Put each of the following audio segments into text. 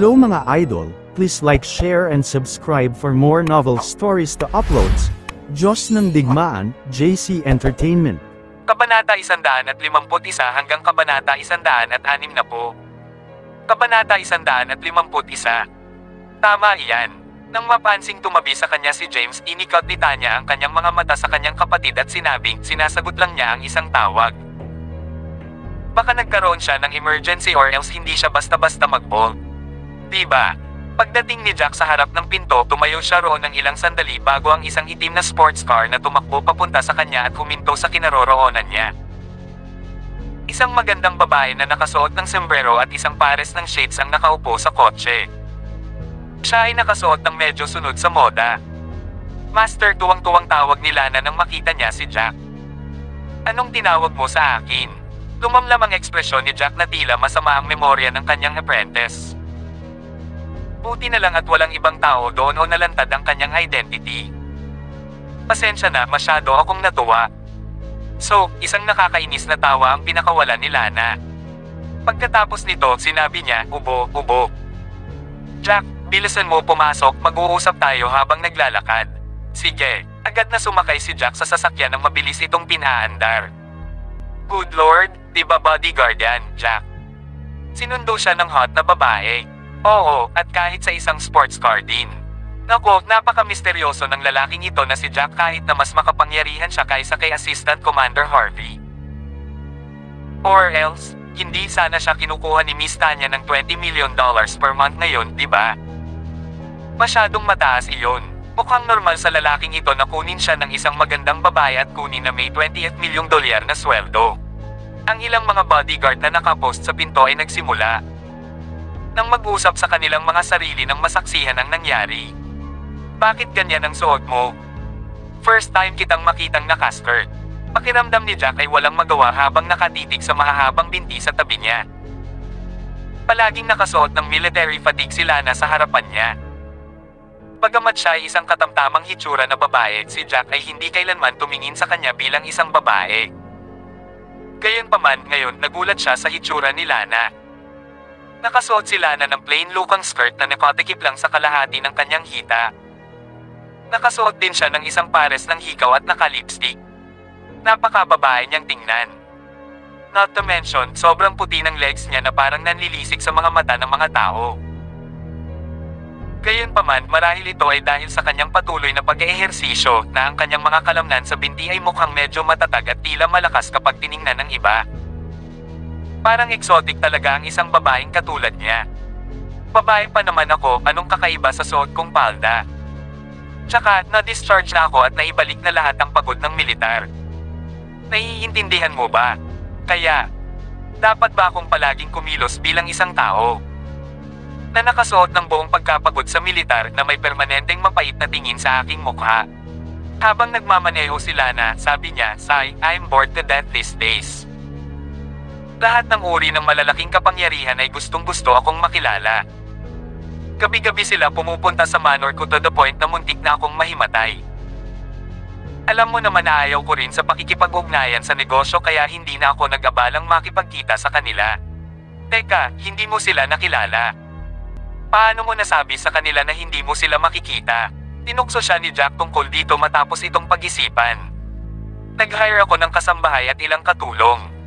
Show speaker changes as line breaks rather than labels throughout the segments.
Hello mga idol, please like, share and subscribe for more novel stories to uploads. Diyos ng Digmaan, JC Entertainment.
Kabanata 151 hanggang Kabanata 160. Kabanata 151. Tama iyan. Nang mapansing tumabi sa kanya si James, inikot ni Tanya ang kanyang mga mata sa kanyang kapatid at sinabing, sinasagot lang niya ang isang tawag. Baka nagkaroon siya ng emergency or else hindi siya basta-basta mag-bolt. Diba? Pagdating ni Jack sa harap ng pinto, tumayo siya roon ng ilang sandali bago ang isang itim na sports car na tumakbo papunta sa kanya at huminto sa kinaroroonan niya. Isang magandang babae na nakasuot ng sombrero at isang pares ng shades ang nakaupo sa kotse. Siya ay nakasuot ng medyo sunod sa moda. Master, tuwang-tuwang tawag ni Lana nang makita niya si Jack. Anong tinawag mo sa akin? Lumamlam ang ekspresyon ni Jack na tila masama ang memorya ng kanyang apprentice. Buti na lang at walang ibang tao doon o nalantad ang kanyang identity. Pasensya na, masyado akong natuwa. So, isang nakakainis na tawa ang pinakawalan ni Lana. Pagkatapos nito, sinabi niya, ubo. Jack, bilisan mo pumasok, mag-uusap tayo habang naglalakad. Sige, agad na sumakay si Jack sa sasakyan ng mabilis itong pinaandar. Good Lord, diba bodyguard yan, Jack? Sinundo siya ng hot na babae. Oo, at kahit sa isang sports car din. Nako, napaka-misteryoso ng lalaking ito na si Jack kahit na mas makapangyarihan siya kaysa kay Assistant Commander Harvey. Or else, hindi sana siya kinukuha ni Miss Tanya ng $20 million per month ngayon, diba? Masyadong mataas iyon. Mukhang normal sa lalaking ito na kunin siya ng isang magandang babae at kunin na may $28 million na sweldo. Ang ilang mga bodyguard na nakapost sa pinto ay nagsimula nang mag-usap sa kanilang mga sarili nang masaksihan ang nangyari. Bakit ganyan ang suot mo? First time kitang makitang nakaskirt. Pakiramdam ni Jack ay walang magawa habang nakatitig sa mahahabang binti sa tabi niya. Palaging nakasuot ng military fatigue si Lana sa harapan niya. Bagamat siya ay isang katamtamang hitsura na babae, si Jack ay hindi kailanman tumingin sa kanya bilang isang babae. Gayunpaman, ngayon nagulat siya sa hitsura ni Lana. Nakasuot si Lana ng plain lukang skirt na nakatikip lang sa kalahati ng kanyang hita. Nakasuot din siya ng isang pares ng hikaw at naka-lipstick. Napakababae niyang tingnan. Not to mention, sobrang puti ng legs niya na parang nanlilisik sa mga mata ng mga tao. Gayunpaman, marahil ito ay dahil sa kanyang patuloy na pag-eehersisyo na ang kanyang mga kalamnan sa binti ay mukhang medyo matatag at tila malakas kapag tiningnan ng iba. Parang exotic talaga ang isang babaeng katulad niya. Babae pa naman ako, anong kakaiba sa suot kong palda? Tsaka, na-discharge na ako at naibalik na lahat ang pagod ng militar. Naiintindihan mo ba? Kaya, dapat ba akong palaging kumilos bilang isang tao na nakasuot ng buong pagkapagod sa militar na may permanenteng mapait na tingin sa aking mukha? Habang nagmamaneho si Lana, sabi niya, "Sai, I'm bored to death these days. Lahat ng uri ng malalaking kapangyarihan ay gustong-gusto akong makilala. Gabi-gabi sila pumupunta sa manor ko to the point na muntik na akong mahimatay. Alam mo naman na ayaw ko rin sa pakikipag-ugnayan sa negosyo kaya hindi na ako nag-abalang makipagkita sa kanila." Teka, hindi mo sila nakilala? Paano mo nasabi sa kanila na hindi mo sila makikita? Tinukso siya ni Jack tungkol dito matapos itong pag-isipan. Nag-hire ako ng kasambahay at ilang katulong.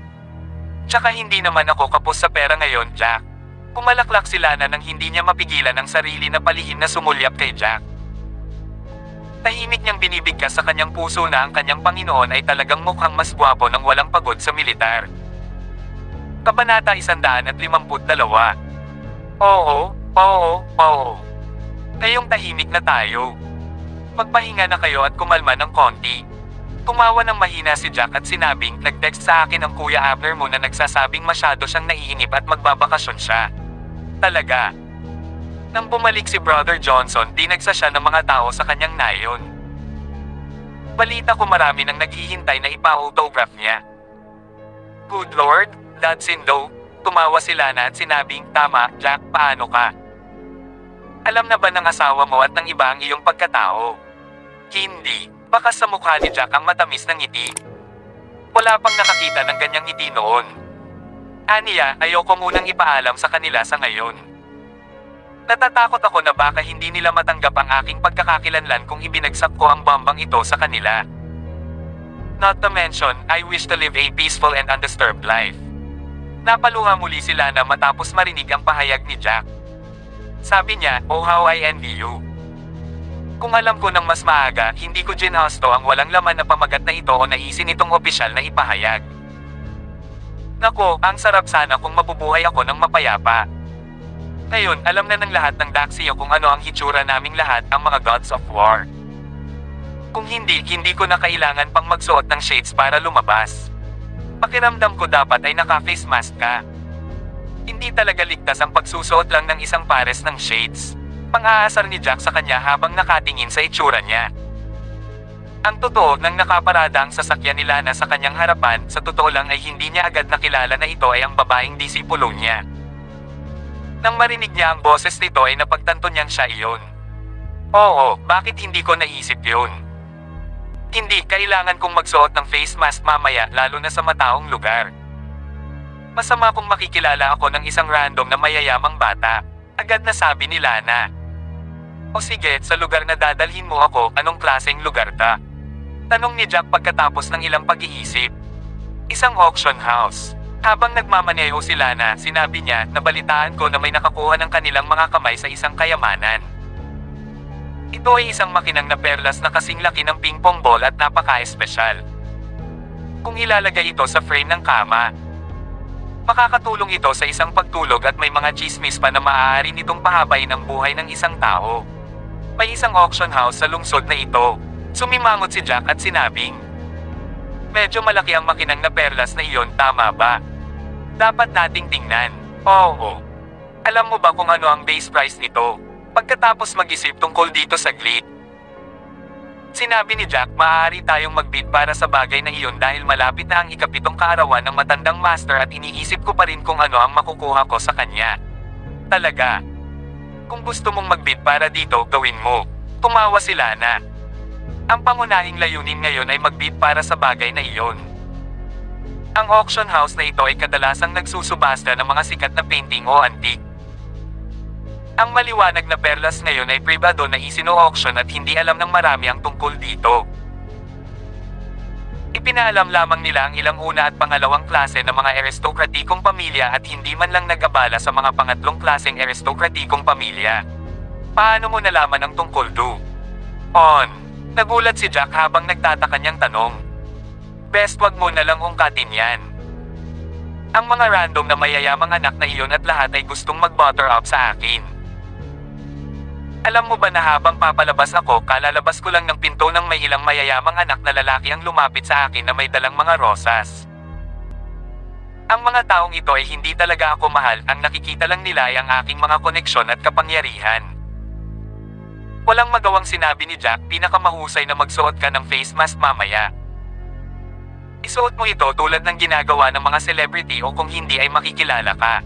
Tsaka hindi naman ako kapos sa pera ngayon, Jack. Pumalaklak si Lana nang hindi niya mapigilan ang sarili na palihim na sumulyap kay Jack. Tahimik niyang binibigkas sa kanyang puso na ang kanyang Panginoon ay talagang mukhang mas gwapo ng walang pagod sa militar. Kabanata 152. Oo. Ngayong tahimik na tayo. Magpahinga na kayo at kumalma ng konti. Tumawa ng mahina si Jack at sinabing, nag-text sa akin ang Kuya Abner mo na nagsasabing masyado siyang naiinip at magbabakasyon siya. Talaga. Nang bumalik si Brother Johnson, dinagsa siya ng mga tao sa kanyang nayon. Balita ko marami nang naghihintay na ipa-autograph niya. Good Lord, that's in though. Tumawa si Lana at sinabing, tama, Jack, paano ka? Alam na ba ng asawa mo at ng iba ang iyong pagkatao? Hindi. Baka sa mukha ni Jack ang matamis ng ngiti. Wala pang nakakita ng ganyang ngiti noon. Aniya, ayoko munang ipaalam sa kanila sa ngayon. Natatakot ako na baka hindi nila matanggap ang aking pagkakakilanlan kung ibinagsak ko ang bombang ito sa kanila. Not to mention, I wish to live a peaceful and undisturbed life. Napaluha muli si Lana matapos marinig ang pahayag ni Jack. Sabi niya, "Oh how I envy you." Kung alam ko ng mas maaga, hindi ko ginhasto ang walang laman na pamagat na ito o naisin itong opisyal na ipahayag. Nako, ang sarap sana kung mabubuhay ako ng mapayapa. Ngayon, alam na ng lahat ng Daxio kung ano ang hitsura naming lahat, ang mga gods of war. Kung hindi ko na kailangan pang magsuot ng shades para lumabas. Pakiramdam ko dapat ay naka-face mask ka. Hindi talaga ligtas ang pagsusuot lang ng isang pares ng shades. Pang-aasar ni Jack sa kanya habang nakatingin sa itsura niya. Ang totoo, nang nakaparada ang sasakyan ni Lana sa kanyang harapan, sa totoo lang ay hindi niya agad nakilala na ito ay ang babaeng disipulo niya. Nang marinig niya ang boses nito ay napagtanto niyang siya iyon. Oo, bakit hindi ko naisip yun? Hindi, kailangan kong magsuot ng face mask mamaya, lalo na sa mataong lugar. Masama kung makikilala ako ng isang random na mayayamang bata. Agad na sabi ni Lana. O sige, sa lugar na dadalhin mo ako, anong klaseng lugar ta? Tanong ni Jack pagkatapos ng ilang pag-iisip. Isang auction house. Habang nagmamaneho si Lana, sinabi niya, "Nabalitaan ko na may nakakuha ng kanilang mga kamay sa isang kayamanan. Ito ay isang makinang na perlas na kasing laki ng ping-pong ball at napaka-espesyal. Kung ilalagay ito sa frame ng kama, makakatulong ito sa isang pagtulog at may mga chismis pa na maaari nitong pahabain ang buhay ng isang tao. May isang auction house sa lungsod na ito." Sumimangot si Jack at sinabing, "Medyo malaki ang makinang na perlas na iyon, tama ba? Dapat nating tingnan." Oo. Alam mo ba kung ano ang base price nito? Pagkatapos mag-isip tungkol dito saglit, sinabi ni Jack, "Maaari tayong magbid para sa bagay na iyon dahil malapit na ang ikapitong kaarawan ng matandang master at iniisip ko pa rin kung ano ang makukuha ko sa kanya." Talaga? Kung gusto mong magbid para dito, gawin mo. Tumawa si Lana. Ang pangunahing layunin ngayon ay magbid para sa bagay na iyon. Ang auction house na ito ay kadalasang nagsusubasta ng mga sikat na painting o antique. Ang maliwanag na perlas ngayon ay pribado na isino-auction at hindi alam ng marami ang tungkol dito. Ipinaalam lamang nila ang ilang una at pangalawang klase ng mga aristokratikong pamilya at hindi man lang nag-abala sa mga pangatlong klaseng aristokratikong pamilya. Paano mo nalaman ang tungkol do? Nagulat si Jack habang nagtataka niyang tanong. Best wag mo na lang ungkatin yan. Ang mga random na mayayamang anak na iyon at lahat ay gustong mag-butter up sa akin. Alam mo ba na habang papalabas ako, kalalabas ko lang ng pinto ng may ilang mayayamang anak na lalaki ang lumapit sa akin na may dalang mga rosas. Ang mga taong ito ay hindi talaga ako mahal, ang nakikita lang nila ay ang aking mga koneksyon at kapangyarihan. Walang magawang sinabi ni Jack, "Pinakamahusay na magsuot ka ng face mask mamaya. Isuot mo ito tulad ng ginagawa ng mga celebrity o kung hindi ay makikilala ka.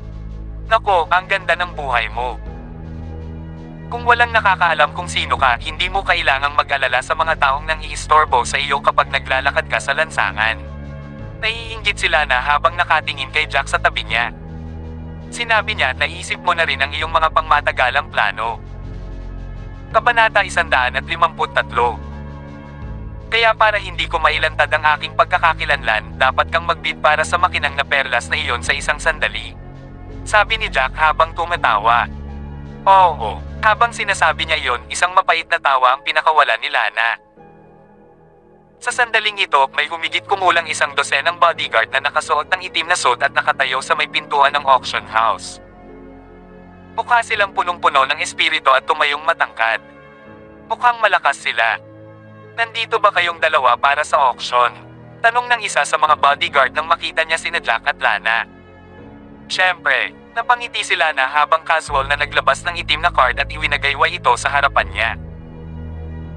Nako, ang ganda ng buhay mo." Kung walang nakakaalam kung sino ka, hindi mo kailangang mag-alala sa mga taong nang iistorbo sa iyo kapag naglalakad ka sa lansangan. Naiinggit sila na habang nakatingin kay Jack sa tabi niya. Sinabi niya, "Naisip mo na rin ang iyong mga pangmatagalang plano." Kabanata 153. Kaya para hindi ko mailantad ang aking pagkakakilanlan, dapat kang magbid para sa makinang na perlas na iyon sa isang sandali. Sabi ni Jack habang tumatawa. Oo, habang sinasabi niya iyon, isang mapait na tawa ang pinakawalan ni Lana. Sa sandaling ito, may humigit kumulang 12 bodyguard na nakasuot ng itim na suit at nakatayo sa may pintuan ng auction house. Mukha silang punong-puno ng espiritu at tumayong matangkad. Mukhang malakas sila. "Nandito ba kayong dalawa para sa auction?" Tanong ng isa sa mga bodyguard nang makita niya sina Jack at Lana. Siyempre, napangiti si Lana habang casual na naglabas ng itim na card at iwinagayway ito sa harapan niya.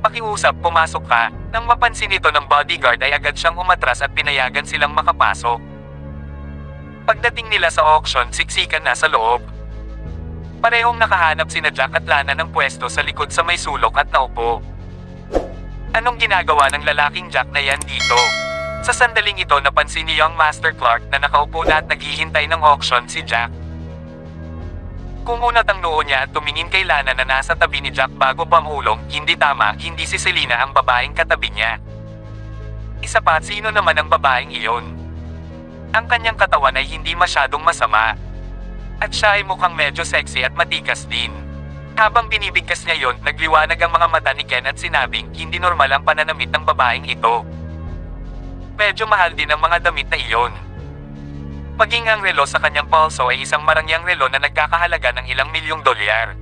"Pakiusap, pumasok ka." Nang mapansin ito ng bodyguard ay agad siyang umatras at pinayagan silang makapasok. Pagdating nila sa auction, siksikan na sa loob. Parehong nakahanap sina Jack at Lana ng pwesto sa likod sa may sulok at naupo. Anong ginagawa ng lalaking Jack na yan dito? Sa sandaling ito napansin ni Young Master Clark na nakaupo na at naghihintay ng auction si Jack. Kumunat ang noo niya at tumingin kay Lana na nasa tabi ni Jack bago pamulong, hindi tama, hindi si Selena ang babaeng katabi niya. Isa pa, sino naman ang babaeng iyon? Ang kanyang katawan ay hindi masyadong masama. At siya ay mukhang medyo sexy at matikas din. Habang binibigkas niya yon, nagliwanag ang mga mata ni Ken at sinabing, hindi normal ang pananamit ng babaeng ito. Medyo mahal din ang mga damit na iyon. Maging ang relo sa kanyang pulso ay isang marangyang relo na nagkakahalaga ng ilang milyong dolyar.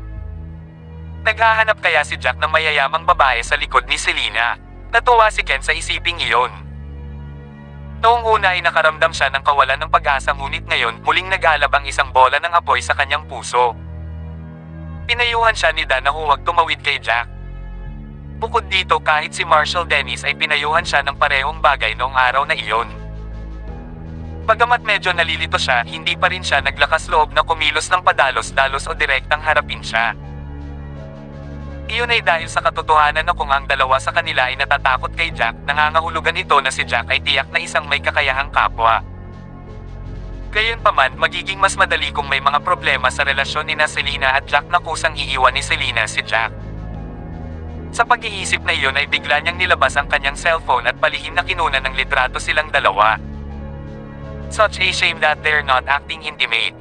Naghahanap kaya si Jack ng mayayamang babae sa likod ni Selena? Natuwa si Ken sa isiping iyon. Noong una ay nakaramdam siya ng kawalan ng pag-asa, ngunit ngayon muling nag-alab ang isang bola ng apoy sa kanyang puso. Pinayuhan siya ni Dan na huwag tumawid kay Jack. Bukod dito, kahit si Marshall Dennis ay pinayuhan siya ng parehong bagay noong araw na iyon. Bagamat medyo nalilito siya, hindi pa rin siya naglakas loob na kumilos ng padalos-dalos o direktang harapin siya. Iyon ay dahil sa katotohanan na kung ang dalawa sa kanila ay natatakot kay Jack, nangangahulugan ito na si Jack ay tiyak na isang may kakayahang kapwa. Gayunpaman, magiging mas madali kung may mga problema sa relasyon ni Selena at Jack na kusang iiwan ni Selena si Jack. Sa pag-iisip na iyon ay bigla niyang nilabas ang kanyang cellphone at palihim na kinunan ng litrato silang dalawa. Such a shame that they're not acting intimate.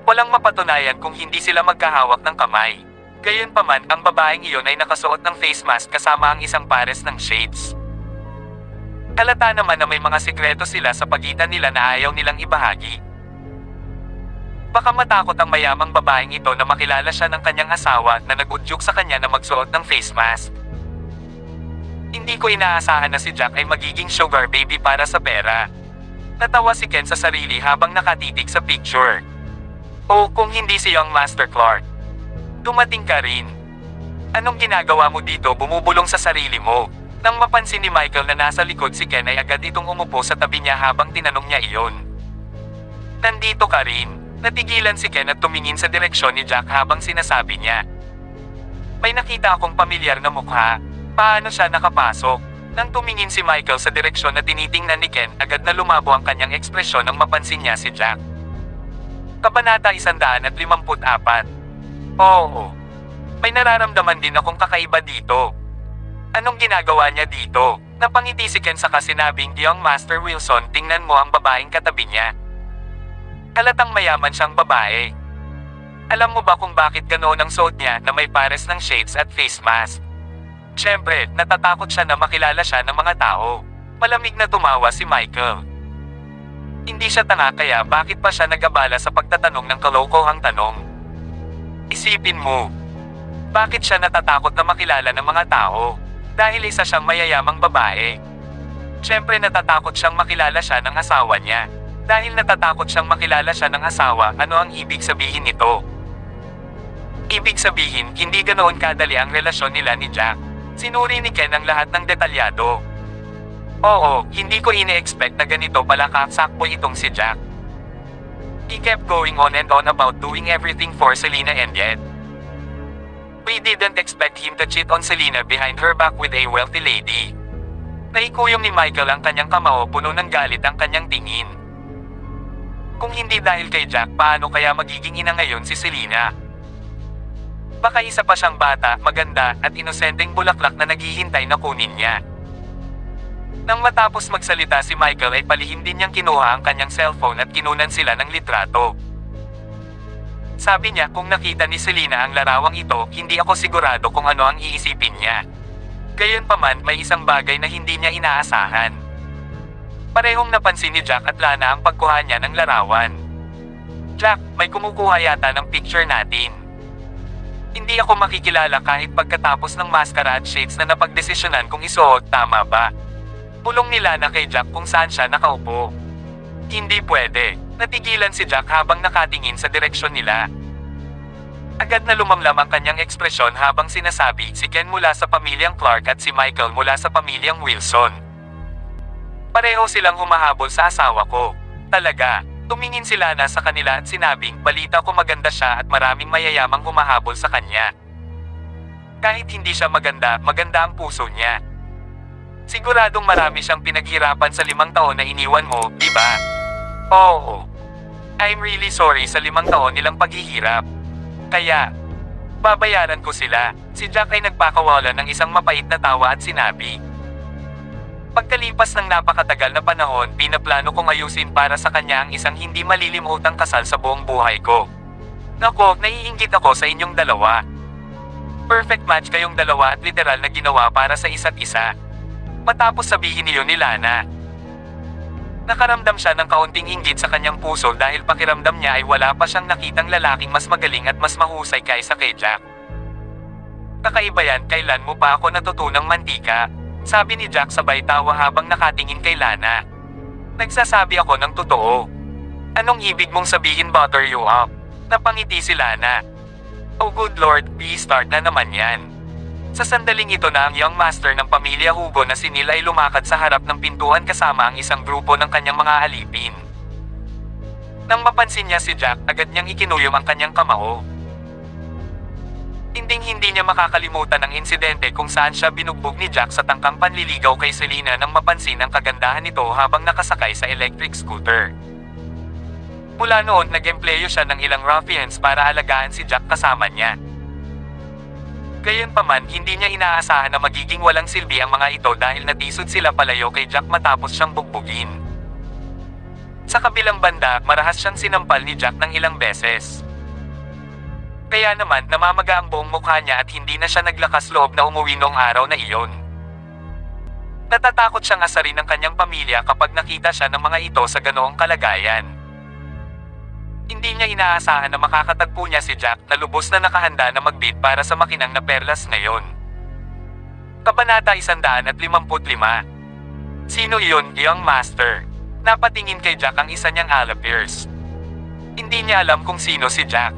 Walang mapatunayan kung hindi sila magkahawak ng kamay. Gayunpaman, ang babaeng iyon ay nakasuot ng face mask kasama ang isang pares ng shades. Halata naman na may mga sikreto sila sa pagitan nila na ayaw nilang ibahagi. Baka matakot ang mayamang babaeng ito na makilala siya ng kanyang asawa na nag-udyok sa kanya na magsuot ng face mask. Hindi ko inaasahan na si Jack ay magiging sugar baby para sa pera. Natawa si Ken sa sarili habang nakatitig sa picture. O kung hindi si Young Master Clark. Dumating ka rin. Anong ginagawa mo dito? Bumubulong sa sarili mo. Nang mapansin ni Michael na nasa likod si Ken ay agad itong umupo sa tabi niya habang tinanong niya iyon. Nandito ka rin. Natigilan si Ken at tumingin sa direksyon ni Jack habang sinasabi niya. May nakita akong pamilyar na mukha. Paano siya nakapasok? Nang tumingin si Michael sa direksyon na tinitingnan ni Ken, agad na lumabo ang kanyang ekspresyon nang mapansin niya si Jack. Kabanata 154. Oo. May nararamdaman din akong kakaiba dito. Anong ginagawa niya dito? Napangiti si Ken saka sinabing, Young Master Wilson, tingnan mo ang babaeng katabi niya. Halatang mayaman siyang babae. Alam mo ba kung bakit ganoon ang suot niya na may pares ng shades at face mask? Siyempre, natatakot siya na makilala siya ng mga tao. Malamig na tumawa si Michael. Hindi siya tanga, kaya bakit pa siya nag-abala sa pagtatanong ng kalokohang tanong? Isipin mo. Bakit siya natatakot na makilala ng mga tao? Dahil isa siyang mayayamang babae. Siyempre natatakot siyang makilala siya ng asawa niya. Dahil natatakot siyang makilala siya ng asawa, ano ang ibig sabihin nito? Ibig sabihin, hindi ganoon kadali ang relasyon nila ni Jack. Sinuri ni Ken ang lahat ng detalyado. Oo, hindi ko ine-expect na ganito pala kasakpo itong si Jack. He kept going on and on about doing everything for Selena, and yet we didn't expect him to cheat on Selena behind her back with a wealthy lady. Naikuyong ni Michael ang kanyang kamao, puno ng galit ang kanyang tingin. Kung hindi dahil kay Jack, paano kaya magiging ina ngayon si Selena? Baka isa pa siyang bata, maganda, at inosenteng bulaklak na naghihintay na kunin niya. Nang matapos magsalita si Michael ay palihim din niyang kinuha ang kanyang cellphone at kinunan sila ng litrato. Sabi niya, kung nakita ni Selena ang larawang ito, hindi ako sigurado kung ano ang iisipin niya. Gayunpaman, may isang bagay na hindi niya inaasahan. Parehong napansin ni Jack at Lana ang pagkuha niya ng larawan. Jack, may kumukuha yata ng picture natin. Hindi ako makikilala kahit pagkatapos ng maskara at shades na napagdesisyonan kung isuot, tama ba? Bulong ni Lana kay Jack kung saan siya nakaupo. Hindi pwede. Natigilan si Jack habang nakatingin sa direksyon nila. Agad na lumamlam ang kanyang ekspresyon habang sinasabi, si Ken mula sa pamilyang Clark at si Michael mula sa pamilyang Wilson. Pareho silang humahabol sa asawa ko. Talaga, tumingin si Lana sa kanila at sinabing, balita ko maganda siya at maraming mayayamang humahabol sa kanya. Kahit hindi siya maganda, maganda ang puso niya. Siguradong marami siyang pinaghirapan sa 5 taon na iniwan mo, di ba? Oo. I'm really sorry sa 5 taon nilang paghihirap. Kaya, babayaran ko sila. Si Jack ay nagpakawala ng isang mapait na tawa at sinabi. Pagkalipas ng napakatagal na panahon, pinaplano kong ayusin para sa kanya ang isang hindi malilimutang kasal sa buong buhay ko. Nako, naiinggit ako sa inyong dalawa. Perfect match kayong dalawa at literal na ginawa para sa isa't isa. Matapos sabihin niyo ni Lana. Nakaramdam siya ng kaunting inggit sa kanyang puso dahil pakiramdam niya ay wala pa siyang nakitang lalaking mas magaling at mas mahusay kaysa kay Jack. Kakaiba yan, kailan mo pa ako natutunang mantika? Sabi ni Jack sabay tawa habang nakatingin kay Lana. Nagsasabi ako ng totoo. Anong ibig mong sabihin butter you up? Napangiti si Lana. Oh good lord, start na naman yan. Sa sandaling ito na ang young master ng pamilya Hugo na si Neil ay lumakad sa harap ng pintuan kasama ang isang grupo ng kanyang mga alipin. Nang mapansin niya si Jack, agad niyang ikinuyom ang kanyang kamao. Hindi niya makakalimutan ang insidente kung saan siya binugbog ni Jack sa tangkang panliligaw kay Selena nang mapansin ang kagandahan nito habang nakasakay sa electric scooter. Mula noon, nag-empleyo siya ng ilang ruffians para alagaan si Jack kasama niya. Gayunpaman, hindi niya inaasahan na magiging walang silbi ang mga ito dahil natisod sila palayo kay Jack matapos siyang bugbugin. Sa kabilang banda, marahas siyang sinampal ni Jack ng ilang beses. Kaya naman, namamaga ang buong mukha niya at hindi na siya naglakas loob na umuwi noong araw na iyon. Natatakot siyang asarin ng kanyang pamilya kapag nakita siya ng mga ito sa ganoong kalagayan. Hindi niya inaasahan na makakatagpo niya si Jack na lubos na nakahanda na magbid para sa makinang na perlas ngayon. Kabanata 155. Sino iyon, young master? Napatingin kay Jack ang isa niyang alapers. Hindi niya alam kung sino si Jack.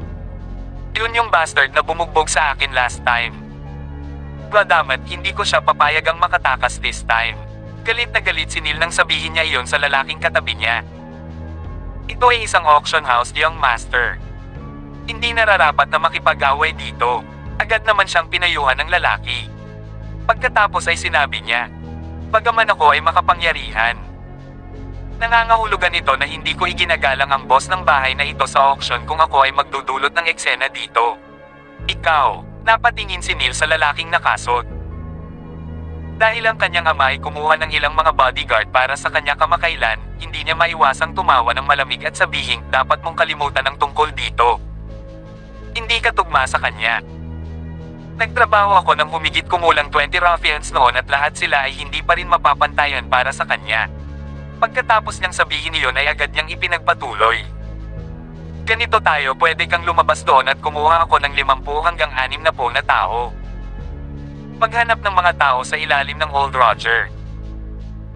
Yun yung bastard na bumugbog sa akin last time. Gadamat, hindi ko siya papayagang makatakas this time. Galit na galit si Neil nang sabihin niya iyon sa lalaking katabi niya. Ito ay isang auction house, young master. Hindi nararapat na makipag-away dito. Agad naman siyang pinayuhan ng lalaki. Pagkatapos ay sinabi niya, bagaman ako ay makapangyarihan. Nangangahulugan ito na hindi ko iginagalang ang boss ng bahay na ito sa auction kung ako ay magdudulot ng eksena dito. Ikaw, napatingin si Neil sa lalaking nakasot. Dahil ang kanyang ama ay kumuha ng ilang mga bodyguard para sa kanya kamakailan, hindi niya maiwasang tumawa ng malamig at sabihin, dapat mong kalimutan ang tungkol dito. Hindi ka tugma sa kanya. Nagtrabaho ako ng humigit kumulang 20 ruffians noon at lahat sila ay hindi pa rin mapapantayan para sa kanya. Pagkatapos niyang sabihin iyon ay agad niyang ipinagpatuloy. Ganito tayo, pwede kang lumabas doon at kumuha ako ng 50 hanggang 60 na tao. Maghanap ng mga tao sa ilalim ng Old Roger.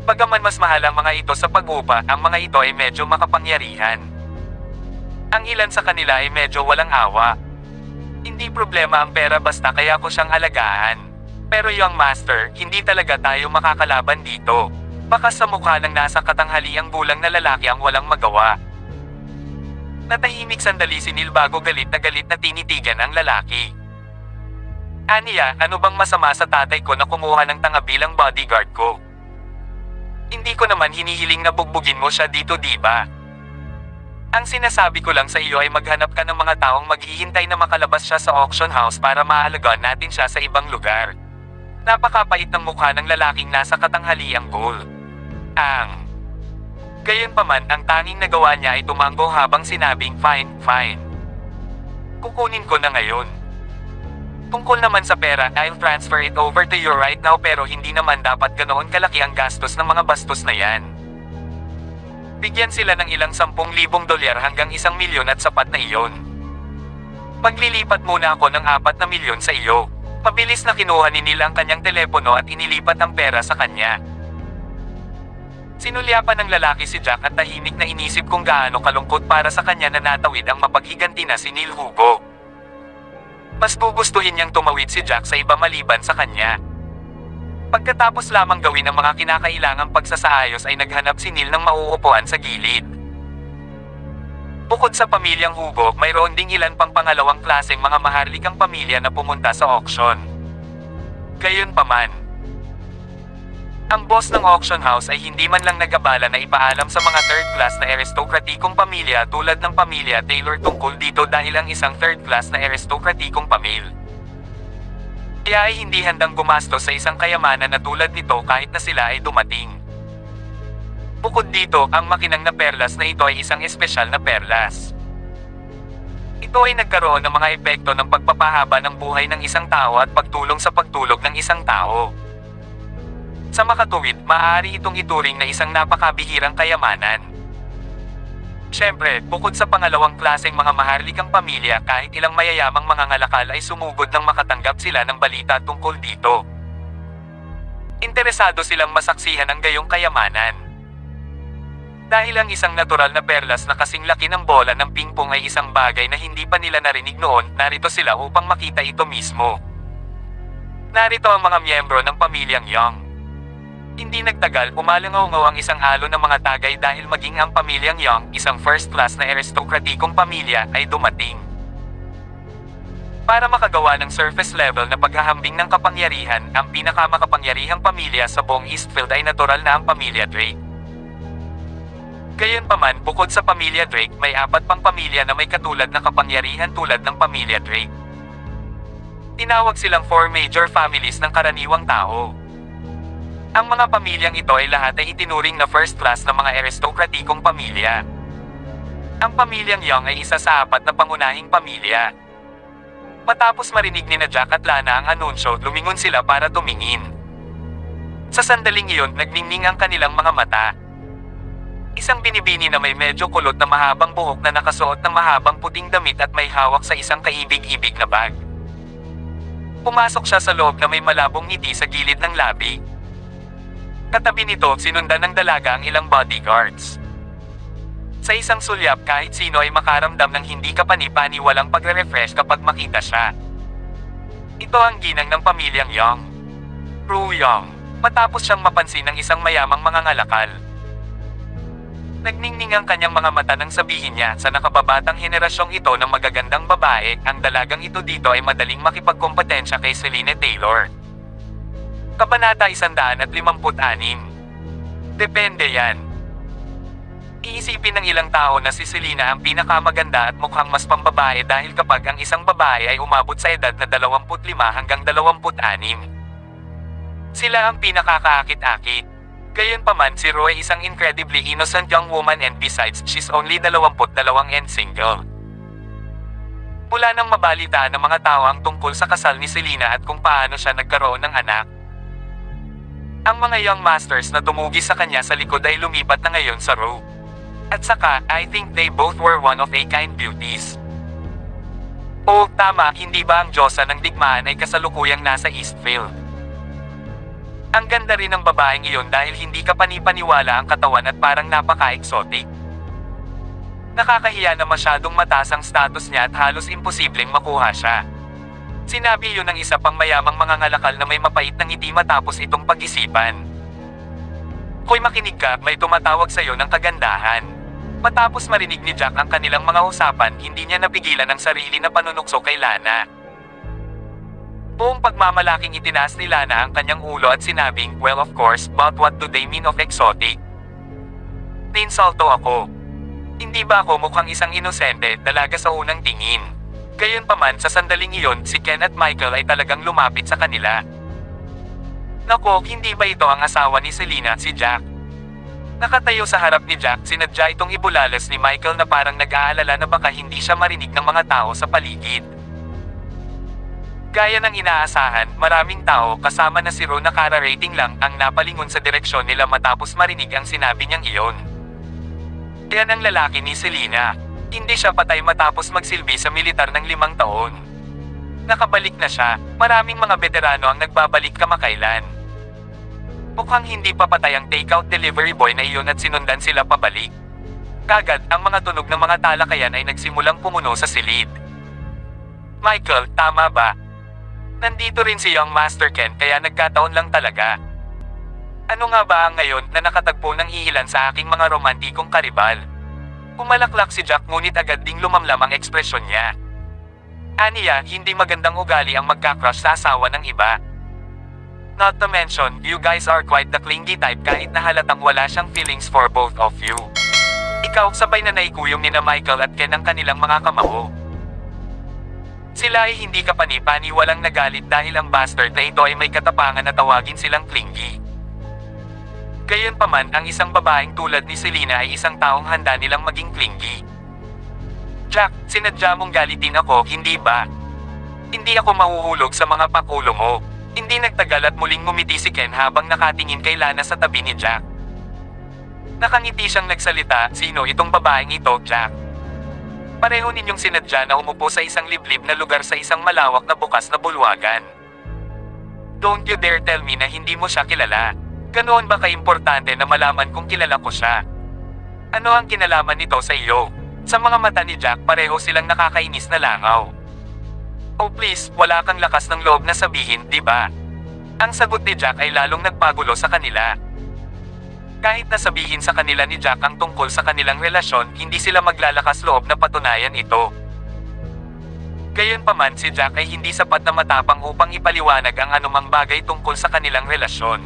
Bagaman mas mahal ang mga ito sa pag-upa, ang mga ito ay medyo makapangyarihan. Ang ilan sa kanila ay medyo walang awa. Hindi problema ang pera basta kaya ko siyang alagaan. Pero young master, hindi talaga tayo makakalaban dito. Baka sa mukha ng nasa katanghaliang gulang na lalaki ang walang magawa. Natahimik sandali si Neil bago galit na tinitigan ang lalaki. Aniya, ano bang masama sa tatay ko na kumuha ng tanga bilang bodyguard ko? Hindi ko naman hinihiling na bugbugin mo siya dito, diba? Ang sinasabi ko lang sa iyo ay maghanap ka ng mga taong maghihintay na makalabas siya sa auction house para maalagaan natin siya sa ibang lugar. Napakapait ng mukha ng lalaking nasa katanghaliang goal. Gayunpaman, ang tanging nagawa niya ay tumango habang sinabing, fine. Kukunin ko na ngayon. Tungkol naman sa pera, I'll transfer it over to you right now pero hindi naman dapat ganoon kalaki ang gastos ng mga bastos na yan. Bigyan sila ng ilang 10,000 dolyar hanggang 1 milyon at sapat na iyon. Paglilipat muna ako ng 4 na milyon sa iyo. Mabilis na kinuha ni Neil ang kanyang telepono at inilipat ang pera sa kanya. Sinulyapan ng lalaki si Jack at tahimik na inisip kung gaano kalungkot para sa kanya na natawid ang mapaghiganti na si Neil Hugo. Mas gugustuhin niyang tumawid si Jack sa iba maliban sa kanya. Pagkatapos lamang gawin ang mga kinakailangang pagsasaayos ay naghanap si Neil ng mauupuan sa gilid. Bukod sa pamilyang Hugo, mayroon ding ilan pang pangalawang klaseng mga maharlikang pamilya na pumunta sa auction. Gayunpaman, Ang boss ng auction house ay hindi man lang nag-abala na ipaalam sa mga third-class na aristokratikong pamilya tulad ng pamilya Taylor tungkol dito dahil ang isang third-class na aristokratikong pamilya kaya ay hindi handang gumastos sa isang kayamanan na tulad nito kahit na sila ay dumating. Bukod dito, ang makinang na perlas na ito ay isang espesyal na perlas. Ito ay nagkaroon ng mga epekto ng pagpapahaba ng buhay ng isang tao at pagtulong sa pagtulog ng isang tao. Sa makatuwid, maaari itong ituring na isang napakabihirang kayamanan. Siyempre, bukod sa pangalawang klaseng mga maharlikang pamilya, kahit ilang mayayamang mga ngalakal ay sumugod nang makatanggap sila ng balita tungkol dito. Interesado silang masaksihan ang gayong kayamanan. Dahil ang isang natural na perlas na kasing laki ng bola ng pingpong ay isang bagay na hindi pa nila narinig noon, narito sila upang makita ito mismo. Narito ang mga miyembro ng pamilyang Young. Hindi nagtagal, umalangaw-ngaw ang isang halo ng mga tagay dahil maging ang pamilyang Young, isang first-class na aristokratikong pamilya, ay dumating. Para makagawa ng surface level na paghahambing ng kapangyarihan, ang pinakamakapangyarihang pamilya sa buong Eastfield ay natural na ang pamilya Drake. Gayunpaman, bukod sa pamilya Drake, may 4 pang pamilya na may katulad na kapangyarihan tulad ng pamilya Drake. Tinawag silang 4 major families ng karaniwang tao. Ang mga pamilyang ito ay lahat ay itinuring na first class na mga aristokratikong pamilya. Ang pamilyang Young ay isa sa 4 na pangunahing pamilya. Matapos marinig ni Jack at Lana ang anunsyo, lumingon sila para tumingin. Sa sandaling iyon, nagningning ang kanilang mga mata. Isang binibini na may medyo kulot na mahabang buhok na nakasuot ng mahabang puting damit at may hawak sa isang kaibig-ibig na bag. Pumasok siya sa loob na may malabong ngiti sa gilid ng labi. Katabi nito, sinundan ng dalaga ang ilang bodyguards. Sa isang sulyap, kahit sino ay makaramdam ng hindi kapani-pani walang pagre-refresh kapag makita siya. Ito ang ginang ng pamilyang Young. Prue Young. Matapos siyang mapansin ng isang mayamang mga ngalakal. Nagningning ang kanyang mga mata nang sabihin niya sa nakababatang henerasyong ito ng magagandang babae, ang dalagang ito dito ay madaling makipagkompetensya kay Selena Taylor. Kabanata 156. Depende yan. Iisipin ng ilang tao na si Selena ang pinakamaganda at mukhang mas pambabae dahil kapag ang isang babae ay umabot sa edad na 25 hanggang 26. Sila ang pinakakaakit-akit. Gayunpaman si Roy isang incredibly innocent young woman and besides she's only 22 and single. Mula nang mabalitaan ng mga tao ang tungkol sa kasal ni Selena at kung paano siya nagkaroon ng anak, ang mga young masters na tumugis sa kanya sa likod ay lumipat na ngayon sa row. At saka, I think they both were one of a kind beauties. Oh, tama, hindi ba ang Diyosa ng digmaan ay kasalukuyang nasa Eastfield? Ang ganda rin ng babaeng iyon dahil hindi ka panipaniwala ang katawan at parang napaka-exotic. Nakakahiya na masyadong mataas ang status niya at halos imposibleng makuha siya. Sinabi yun ng isa pang mayamang mga ngalakal na may mapait ng ngiti matapos itong pag-isipan. Hoy makinig ka, may tumatawag sa'yo ng kagandahan. Matapos marinig ni Jack ang kanilang mga usapan, hindi niya napigilan ang sarili na panunukso kay Lana. Buong pagmamalaking itinaas ni Lana ang kanyang ulo at sinabing, well of course, but what do they mean of exotic? Nainsulto ako. Hindi ba ako mukhang isang inosente, dalaga sa unang tingin? Gayunpaman sa sandaling iyon, si Ken at Michael ay talagang lumapit sa kanila. Nako, hindi ba ito ang asawa ni Selena, si Jack? Nakatayo sa harap ni Jack, sinadya itong ibulalas ni Michael na parang nag-aalala na baka hindi siya marinig ng mga tao sa paligid. Gaya ng inaasahan, maraming tao, kasama na si Ron na kara-rating lang, ang napalingon sa direksyon nila matapos marinig ang sinabi niyang iyon. Yan ang lalaki ni Selena. Hindi siya patay matapos magsilbi sa militar ng 5 taon. Nakabalik na siya, maraming mga veterano ang nagbabalik kamakailan. Mukhang hindi pa patay ang takeout delivery boy na iyon at sinundan sila pabalik. Kagad, ang mga tunog ng mga talakayan ay nagsimulang pumuno sa silid. Michael, tama ba? Nandito rin si Young Master Ken kaya nagkataon lang talaga. Ano nga ba ang ngayon na nakatagpo ng iilan sa aking mga romantikong karibal? Kumalaklak si Jack ngunit agad ding lumamlam ang ekspresyon niya. Aniya, hindi magandang ugali ang magka-crush sa asawa ng iba. Not to mention, you guys are quite the clingy type kahit na halatang wala siyang feelings for both of you. Ikaw, sabay na naikuyong nina Michael at Ken ang kanilang mga kamao. Sila ay hindi kapani-pani walang nagalit dahil ang bastard na ito ay may katapangan na tawagin silang clingy. Gayunpaman, ang isang babaeng tulad ni Selena ay isang taong handa nilang maging clingy. Jack, sinadya mong galitin ako, hindi ba? Hindi ako mahuhulog sa mga pakulo mo. Hindi nagtagal at muling ngumiti si Ken habang nakatingin kay Lana sa tabi ni Jack. Nakangiti siyang nagsalita, sino itong babaeng ito, Jack? Pareho ninyong sinadya na umupo sa isang liblib na lugar sa isang malawak na bukas na bulwagan. Don't you dare tell me na hindi mo siya kilala. Ganoon ba kaimportante na malaman kung kilala ko siya? Ano ang kinalaman nito sa iyo? Sa mga mata ni Jack pareho silang nakakainis na langaw. Oh please, wala kang lakas ng loob na sabihin, di ba? Ang sagot ni Jack ay lalong nagpagulo sa kanila. Kahit na sabihin sa kanila ni Jack ang tungkol sa kanilang relasyon, hindi sila maglalakas loob na patunayan ito. Gayunpaman, si Jack ay hindi sapat na matapang upang ipaliwanag ang anumang bagay tungkol sa kanilang relasyon.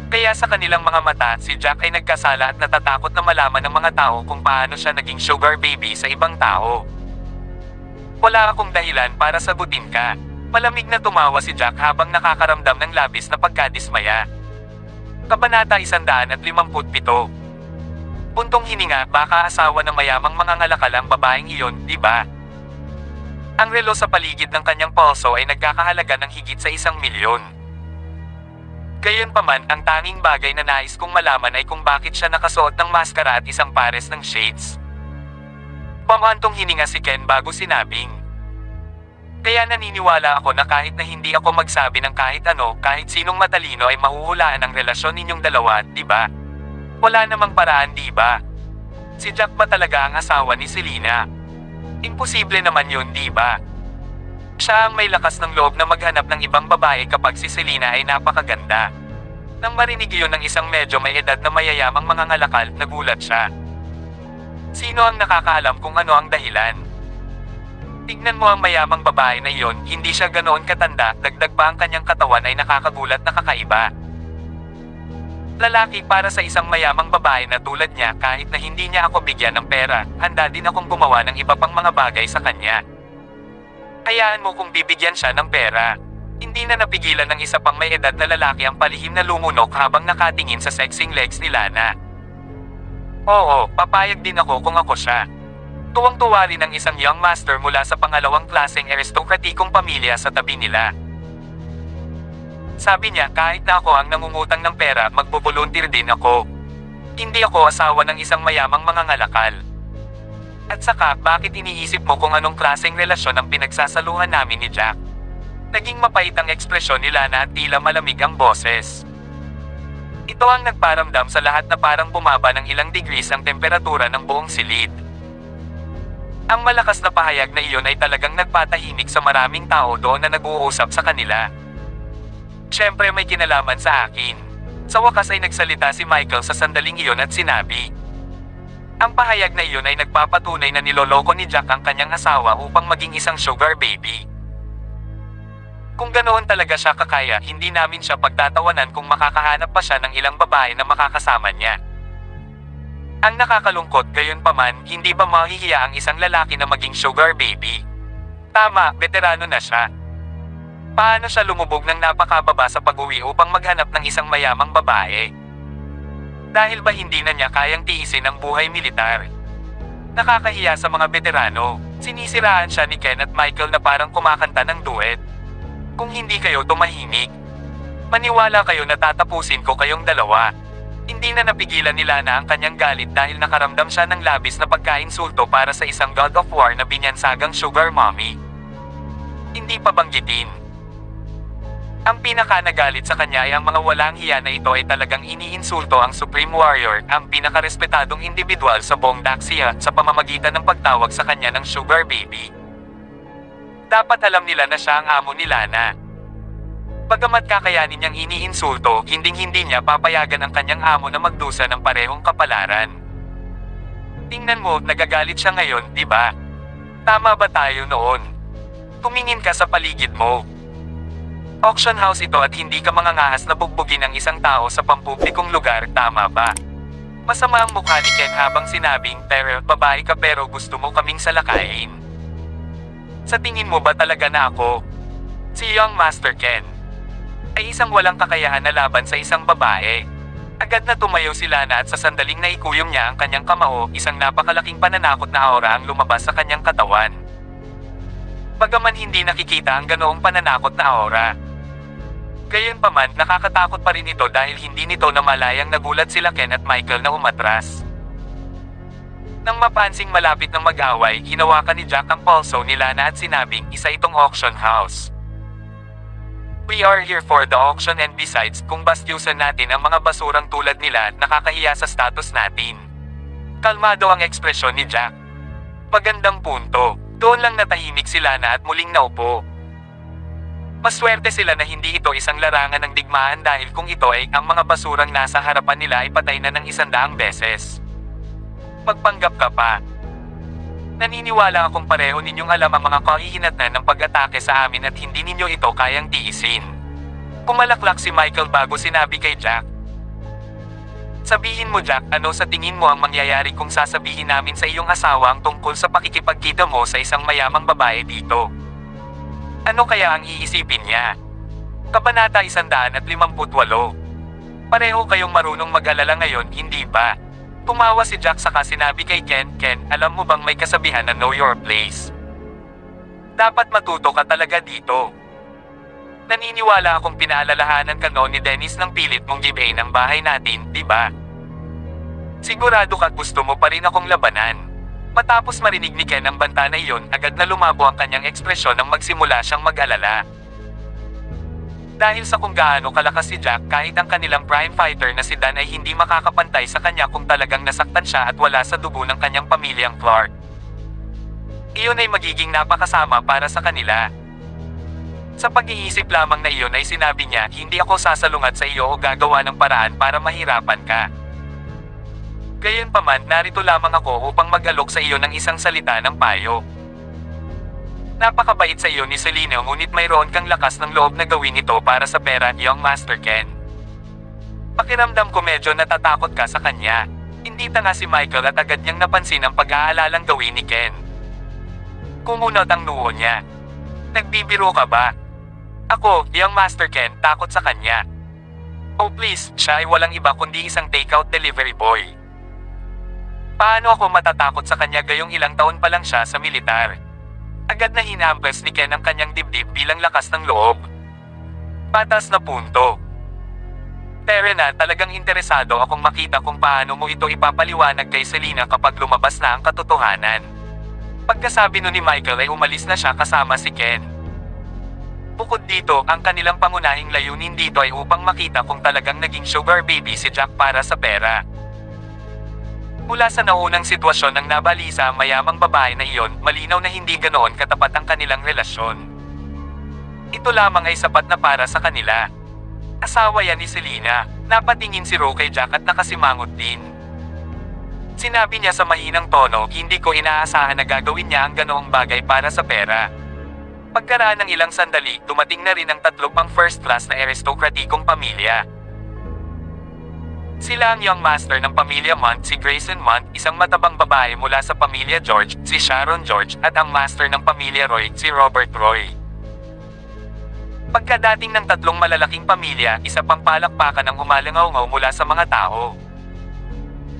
Kaya sa kanilang mga mata, si Jack ay nagkasala at natatakot na malaman ng mga tao kung paano siya naging sugar baby sa ibang tao. Wala akong dahilan para sagutin ka. Malamig na tumawa si Jack habang nakakaramdam ng labis na pagkadismaya. Kabanata 157. Puntong hininga, baka asawa ng mayamang mangangalakal ang babaeng iyon, di ba? Ang relo sa paligid ng kanyang pulso ay nagkakahalaga ng higit sa 1,000,000. Gayunpaman, ang tanging bagay na nais kong malaman ay kung bakit siya nakasuot ng maskara at isang pares ng shades. Pamantong hininga si Ken bago sinabing. Kaya naniniwala ako na kahit na hindi ako magsabi ng kahit ano, kahit sinong matalino ay mahuhulaan ang relasyon ninyong dalawa, di ba? Wala namang paraan, di ba? Si Jack ba talaga ang asawa ni Selena? Imposible naman yun, di ba? Siya ang may lakas ng loob na maghanap ng ibang babae kapag si Selena ay napakaganda. Nang marinig iyon ng isang medyo may edad na mayayamang mangangalakal, nagulat siya. Sino ang nakakaalam kung ano ang dahilan? Tignan mo ang mayamang babae na iyon, hindi siya ganoon katanda, dagdag pa ang kanyang katawan ay nakakagulat na kakaiba. Lalaki, para sa isang mayamang babae na tulad niya, kahit na hindi niya ako bigyan ng pera, handa din akong gumawa ng iba pang mga bagay sa kanya. Hayaan mo kung bibigyan siya ng pera. Hindi na napigilan ng isa pang may edad na lalaki ang palihim na lumunok habang nakatingin sa sexing legs ni Lana. Oo, papayag din ako kung ako siya. Tuwang-tuwa rin ang isang young master mula sa pangalawang klaseng aristokratikong pamilya sa tabi nila. Sabi niya, kahit na ako ang nangungutang ng pera, magbo-volunteer din ako. Hindi ako asawa ng isang mayamang mangangalakal. At saka, bakit iniisip mo kung anong klaseng relasyon ang pinagsasaluhan namin ni Jack? Naging mapait ang ekspresyon ni Lana at tila malamig ang boses. Ito ang nagparamdam sa lahat na parang bumaba ng ilang degrees ang temperatura ng buong silid. Ang malakas na pahayag na iyon ay talagang nagpatahimik sa maraming tao doon na nag-uusap sa kanila. Siyempre may kinalaman sa akin. Sa wakas ay nagsalita si Michael sa sandaling iyon at sinabi. Ang pahayag na iyon ay nagpapatunay na niloloko ni Jack ang kanyang asawa upang maging isang sugar baby. Kung ganoon talaga siya kakaya, hindi namin siya pagtatawanan kung makakahanap pa siya ng ilang babae na makakasama niya. Ang nakakalungkot, gayunpaman, hindi ba mahihiya ang isang lalaki na maging sugar baby? Tama, veterano na siya. Paano siya lumubog ng napakababa sa pag-uwi upang maghanap ng isang mayamang babae? Dahil ba hindi na niya kayang tiisin ang buhay militar? Nakakahiya sa mga veterano. Sinisiraan siya ni Ken at Michael na parang kumakanta ng duet. Kung hindi kayo tumahimik, maniwala kayo na tatapusin ko kayong dalawa. Hindi na napigilan ni Lana ang kanyang galit dahil nakaramdam siya ng labis na pagkainsulto para sa isang God of War na binyansagang sugar mommy. Hindi pa banggitin. Ang pinaka-nagalit sa kanya ay ang mga walang hiya na ito ay talagang iniinsulto ang Supreme Warrior, ang pinakarespetadong individual sa buong Daxia, sa pamamagitan ng pagtawag sa kanya ng sugar baby. Dapat alam nila na siya ang amo ni Lana. Bagamat kakayanin niyang iniinsulto, hinding-hindi niya papayagan ang kanyang amo na magdusa ng parehong kapalaran. Tingnan mo, nagagalit siya ngayon, di ba? Tama ba tayo noon? Tumingin ka sa paligid mo. Auction house ito at hindi ka mangangahas na bugbugin ang isang tao sa pampublikong lugar, tama ba? Masama ang mukha ni Ken habang sinabing, pero babae ka pero gusto mo kaming salakayin. Sa tingin mo ba talaga na ako? Si Young Master Ken ay isang walang kakayahan na laban sa isang babae. Agad na tumayo si Lana at sa sandaling naikuyom niya ang kanyang kamao, isang napakalaking pananakot na aura ang lumabas sa kanyang katawan. Bagaman hindi nakikita ang ganoong pananakot na aura, gayunpaman nakakatakot pa rin ito dahil hindi nito namalayang nagulat sila Ken at Michael na umatras. Nang mapansing malapit ng mag-away, hinawakan ni Jack ang pulso ni Lana at sinabing, isa itong auction house. We are here for the auction and besides, kung bastyusan natin ang mga basurang tulad nila, nakakahiya sa status natin. Kalmado ang ekspresyon ni Jack. Pagandang punto. Doon lang natahimik si Lana at muling naupo. Maswerte sila na hindi ito isang larangan ng digmaan dahil kung ito ay ang mga basurang nasa harapan nila ay patay na ng 100 beses. Magpanggap ka pa. Naniniwala akong pareho ninyong alam ang mga kahihinatnan ng pag-atake sa amin at hindi ninyo ito kayang tiisin. Pumalaklak si Michael bago sinabi kay Jack. Sabihin mo Jack, ano sa tingin mo ang mangyayari kung sasabihin namin sa iyong asawa ang tungkol sa pakikipagkita mo sa isang mayamang babae dito? Ano kaya ang iisipin niya? Kabanata 158. Pareho kayong marunong mag-alala ngayon, hindi ba? Tumawa si Jack saka sinabi kay Ken, Ken, alam mo bang may kasabihan na know your place? Dapat matuto ka talaga dito. Naniniwala akong pinaalalahanan ka noon ni Dennis ng pilit mong gibain ang bahay natin, di ba? Sigurado ka gusto mo pa rin akong labanan. Matapos marinig ni Ken ang banta na iyon, agad na lumabo ang kanyang ekspresyon nang magsimula siyang mag-alala. Dahil sa kung gaano kalakas si Jack, kahit ang kanilang prime fighter na si Dan ay hindi makakapantay sa kanya kung talagang nasaktan siya at wala sa dugo ng kanyang pamilyang Clark. Iyon ay magiging napakasama para sa kanila. Sa pag-iisip lamang na iyon ay sinabi niya, hindi ako sasalungat sa iyo o gagawa ng paraan para mahirapan ka. Gayunpaman, narito lamang ako upang mag-alok sa iyo ng isang salita ng payo. Napakabait sa iyo ni Selena ngunit mayroon kang lakas ng loob na gawin ito para sa pera, Young Master Ken. Pakiramdam ko medyo natatakot ka sa kanya. Hindi tanga si Michael at agad niyang napansin ang pag-aalalang gawin ni Ken. Kumunot ang noo niya. Nagbibiro ka ba? Ako, Young Master Ken, takot sa kanya. Oh please, siya ay walang iba kundi isang takeout delivery boy. Paano ako matatakot sa kanya gayong ilang taon pa lang siya sa militar? Agad na hinampas ni Ken ang kanyang dibdib bilang lakas ng loob. Patas na punto. Pero na talagang interesado akong makita kung paano mo ito ipapaliwanag kay Selena kapag lumabas na ang katotohanan. Pagkasabi nun ni Michael ay umalis na siya kasama si Ken. Bukod dito, ang kanilang pangunahing layunin dito ay upang makita kung talagang naging sugar baby si Jack para sa pera. Mula sa naunang sitwasyon ng nabalisa ang mayamang babae na iyon, malinaw na hindi ganoon katapat ang kanilang relasyon. Ito lamang ay sapat na para sa kanila. Asawa yan ni Selena. Napatingin si Ro kay Jack at nakasimangot din. Sinabi niya sa mahinang tono, hindi ko inaasahan na gagawin niya ang ganoong bagay para sa pera. Pagkaraan ng ilang sandali, dumating na rin ang tatlo pang first class na aristokratikong pamilya. Sila ang Young Master ng pamilya Mont, si Grayson Mont, isang matabang babae mula sa pamilya George, si Sharon George, at ang Master ng pamilya Roy, si Robert Roy. Pagkadating ng tatlong malalaking pamilya, isa pang palakpakan ang umalangaw-ngaw mula sa mga tao.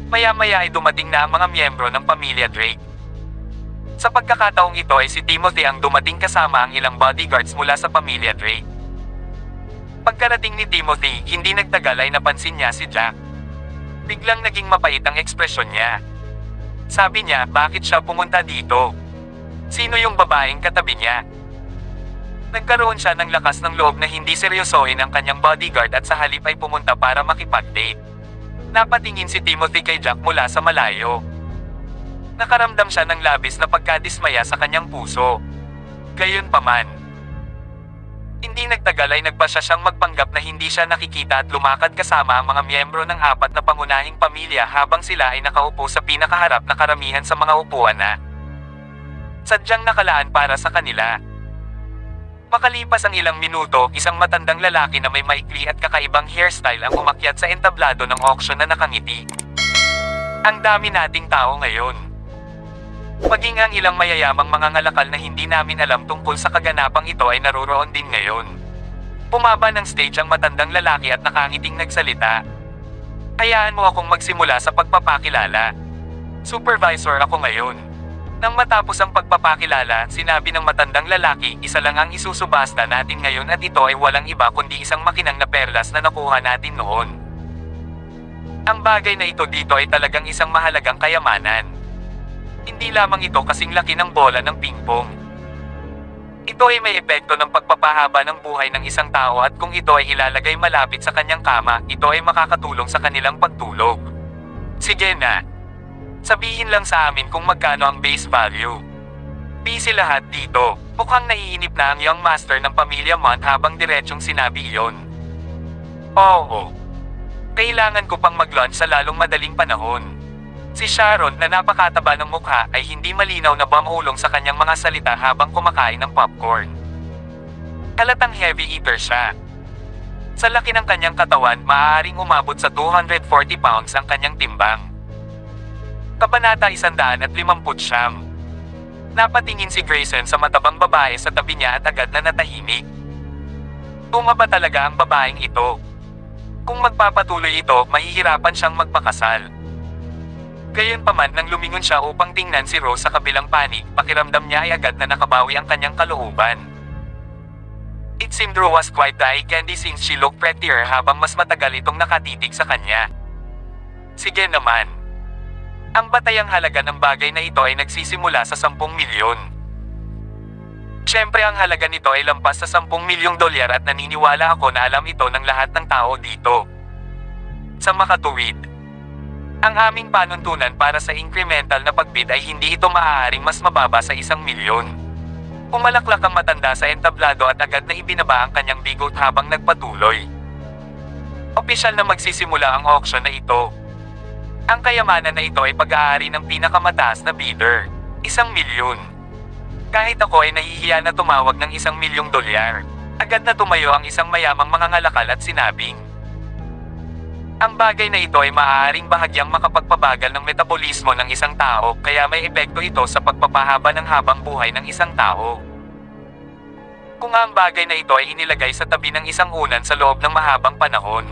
Maya-maya ay dumating na ang mga miyembro ng pamilya Drake. Sa pagkakataong ito ay si Timothy ang dumating kasama ang ilang bodyguards mula sa pamilya Drake. Pagkarating ni Timothy, hindi nagtagal ay napansin niya si Jack. Biglang naging mapait ang ekspresyon niya. Sabi niya, bakit siya pumunta dito? Sino yung babaeng katabi niya? Nagkaroon siya ng lakas ng loob na hindi seryosohin ang kanyang bodyguard at sa halip ay pumunta para makipag-date. Napatingin si Timothy kay Jack mula sa malayo. Nakaramdam siya ng labis na pagkadismaya sa kanyang puso. Gayunpaman, hindi nagtagal ay nagpasya siyang magpanggap na hindi siya nakikita at lumakad kasama ang mga miyembro ng apat na pangunahing pamilya habang sila ay nakaupo sa pinakaharap na karamihan sa mga upuan na sadyang nakalaan para sa kanila. Makalipas ang ilang minuto, isang matandang lalaki na may maikli at kakaibang hairstyle ang umakyat sa entablado ng auction na nakangiti. Ang dami nating tao ngayon. Maging ang ilang mayayamang mga ngalakal na hindi namin alam tungkol sa kaganapang ito ay naroroon din ngayon. Pumaba ng stage ang matandang lalaki at nakangiting nagsalita. Hayaan mo akong magsimula sa pagpapakilala. Supervisor ako ngayon. Nang matapos ang pagpapakilala, sinabi ng matandang lalaki, isa lang ang isusubasta natin ngayon at ito ay walang iba kundi isang makinang na perlas na nakuha natin noon. Ang bagay na ito dito ay talagang isang mahalagang kayamanan. Hindi lamang ito kasing laki ng bola ng pingpong. Ito ay may epekto ng pagpapahaba ng buhay ng isang tao at kung ito ay ilalagay malapit sa kanyang kama, ito ay makakatulong sa kanilang pagtulog. Sige na. Sabihin lang sa amin kung magkano ang base value. Busy lahat dito. Mukhang naiinip na ang young master ng pamilya Mont habang diretsyong sinabi iyon. Oo. Kailangan ko pang mag-lunch sa lalong madaling panahon. Si Sharon na napakataba ng mukha ay hindi malinaw na bumulong sa kanyang mga salita habang kumakain ng popcorn. Halatang heavy eater siya. Sa laki ng kanyang katawan, maaaring umabot sa 240 pounds ang kanyang timbang. Kabanata 150. Napatingin si Grayson sa matabang babae sa tabi niya at agad na natahimik. Tumaba talaga ang babaeng ito. Kung magpapatuloy ito, mahihirapan siyang magpakasal. Gayunpaman nang lumingon siya upang tingnan si Rose sa kabilang panig, pakiramdam niya ay agad na nakabawi ang kanyang kalooban. It seemed Rose was quite eye candy since she looked prettier habang mas matagal itong nakatitig sa kanya. Sige naman. Ang batayang halaga ng bagay na ito ay nagsisimula sa 10 milyon. Siyempre ang halaga nito ay lampas sa 10 milyong dolyar at naniniwala ako na alam ito ng lahat ng tao dito. Sa makatuwid, ang aming panuntunan para sa incremental na pagbid ay hindi ito maaaring mas mababa sa 1 milyon. Umalaklak ang matanda sa entablado at agad na ibinaba ang kanyang bigot habang nagpatuloy. Opisyal na magsisimula ang auction na ito. Ang kayamanan na ito ay pag-aari ng pinakamataas na bidder, 1 milyon. Kahit ako ay nahihiya na tumawag ng 1 milyong dolyar, agad na tumayo ang isang mayamang mga ngalakal at sinabing, ang bagay na ito ay maaaring bahagyang makapagpabagal ng metabolismo ng isang tao, kaya may epekto ito sa pagpapahaba ng habang buhay ng isang tao. Kung ang bagay na ito ay inilagay sa tabi ng isang unan sa loob ng mahabang panahon,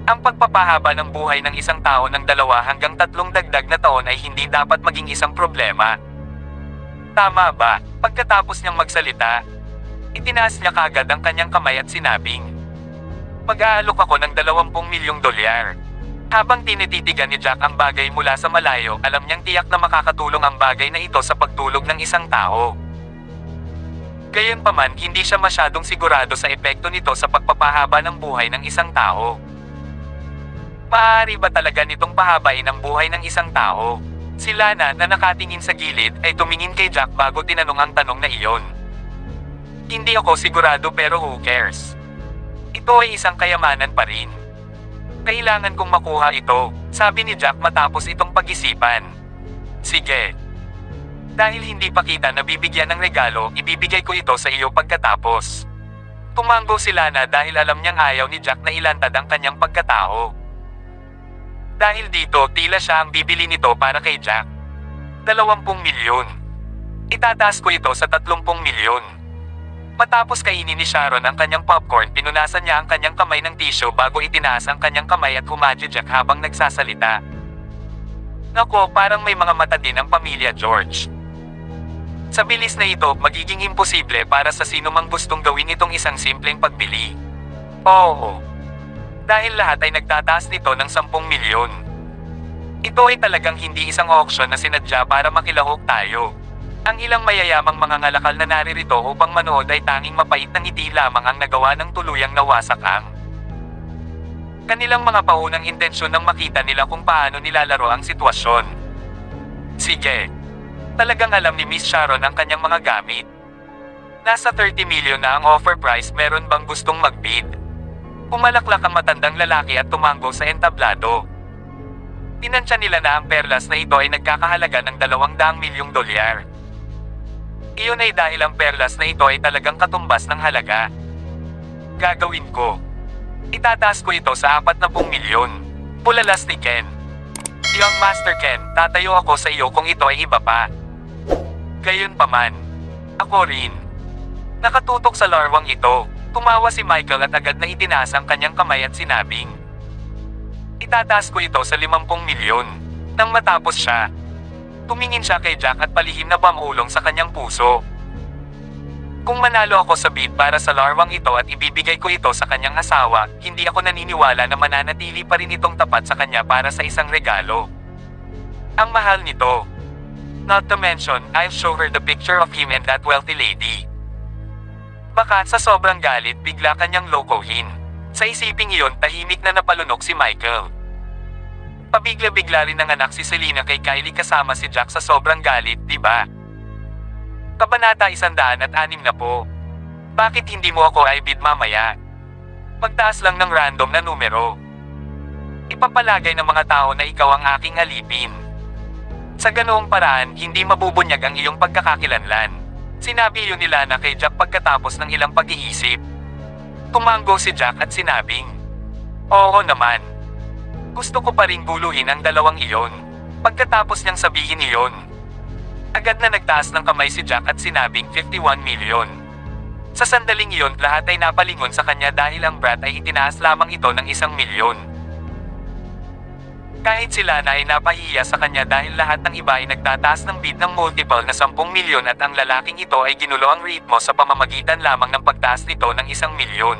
ang pagpapahaba ng buhay ng isang tao ng 2 hanggang 3 dagdag na taon ay hindi dapat maging isang problema. Tama ba? Pagkatapos niyang magsalita, itinaas niya kagad ang kanyang kamay at sinabing, mag-aalok ako ng 20 milyong dolyar. Habang tinititigan ni Jack ang bagay mula sa malayo, alam niyang tiyak na makakatulong ang bagay na ito sa pagtulog ng isang tao. Gayunpaman, hindi siya masyadong sigurado sa epekto nito sa pagpapahaba ng buhay ng isang tao. Maaari ba talaga nitong pahabain ang buhay ng isang tao? Si Lana na nakatingin sa gilid ay tumingin kay Jack bago tinanong ang tanong na iyon. Hindi ako sigurado pero who cares? Ito ay isang kayamanan pa rin. Kailangan kong makuha ito, sabi ni Jack matapos itong pag-isipan. Sige. Dahil hindi pa kita nabibigyan ng regalo, ibibigay ko ito sa iyo pagkatapos. Tumanggo si Lana dahil alam niyang ayaw ni Jack na ilantad ang kanyang pagkatao. Dahil dito, tila siya ang bibili nito para kay Jack. 20 milyon. Itataas ko ito sa 30 milyon. Matapos kainin ni Sharon ang kanyang popcorn, pinunasan niya ang kanyang kamay ng tissue bago itinaas ang kanyang kamay at humadyo Jack habang nagsasalita. Nako, parang may mga mata din ang pamilya George. Sa bilis na ito, magiging imposible para sa sino mang gustong gawin itong isang simpleng pagbili. Oo. Dahil lahat ay nagtataas nito ng 10 milyon. Ito ay talagang hindi isang auction na sinadya para makilahok tayo. Ang ilang mayayamang mga ngalakal na naririto upang manood ay tanging mapait na ngiti lamang ang nagawa ng tuluyang nawasak ang kanilang mga paunang intensyon nang makita nila kung paano nilalaro ang sitwasyon. Sige. Talagang alam ni Miss Sharon ang kanyang mga gamit. Nasa 30 milyon na ang offer price, meron bang gustong magbid? Pumalaklak ang matandang lalaki at tumanggo sa entablado. Tinansya nila na ang perlas na ito ay nagkakahalaga ng 200 milyong dolyar. Iyon ay dahil ang perlas na ito ay talagang katumbas ng halaga. Gagawin ko. Itataas ko ito sa 40 milyon. Bulalas ni Ken. Young Master Ken, tatayo ako sa iyo kung ito ay iba pa. Gayunpaman. Ako rin. Nakatutok sa larwang ito, tumawa si Michael at agad na itinaas ang kanyang kamay at sinabing, itataas ko ito sa 50 milyon. Nang matapos siya, tumingin siya kay Jack at palihim na bumulong sa kanyang puso. Kung manalo ako sa bid para sa larwang ito at ibibigay ko ito sa kanyang asawa, hindi ako naniniwala na mananatili pa rin itong tapat sa kanya para sa isang regalo. Ang mahal nito. Not to mention, I'll show her the picture of him and that wealthy lady. Baka sa sobrang galit bigla kanyang lokohin. Sa isiping iyon tahimik na napalunok si Michael. Pabigla-bigla rin nanganak si Selena kay Kylie kasama si Jack sa sobrang galit, diba? Kabanata 106 na po. Bakit hindi mo ako i-bid mamaya? Magtaas lang ng random na numero. Ipapalagay ng mga tao na ikaw ang aking alipin. Sa ganoong paraan, hindi mabubunyag ang iyong pagkakakilanlan. Sinabi yun nila na kay Jack pagkatapos ng ilang pag-iisip. Tumango si Jack at sinabing, oo naman. Gusto ko pa ring guluhin ang dalawang iyon. Pagkatapos niyang sabihin iyon, agad na nagtaas ng kamay si Jack at sinabing 51 milyon. Sa sandaling iyon lahat ay napalingon sa kanya dahil ang brat ay itinaas lamang ito ng 1 milyon. Kahit sila na ay napahiya sa kanya dahil lahat ng iba ay nagtataas ng bid ng multiple na 10 milyon at ang lalaking ito ay ginulo ang ritmo sa pamamagitan lamang ng pagtaas nito ng 1 milyon.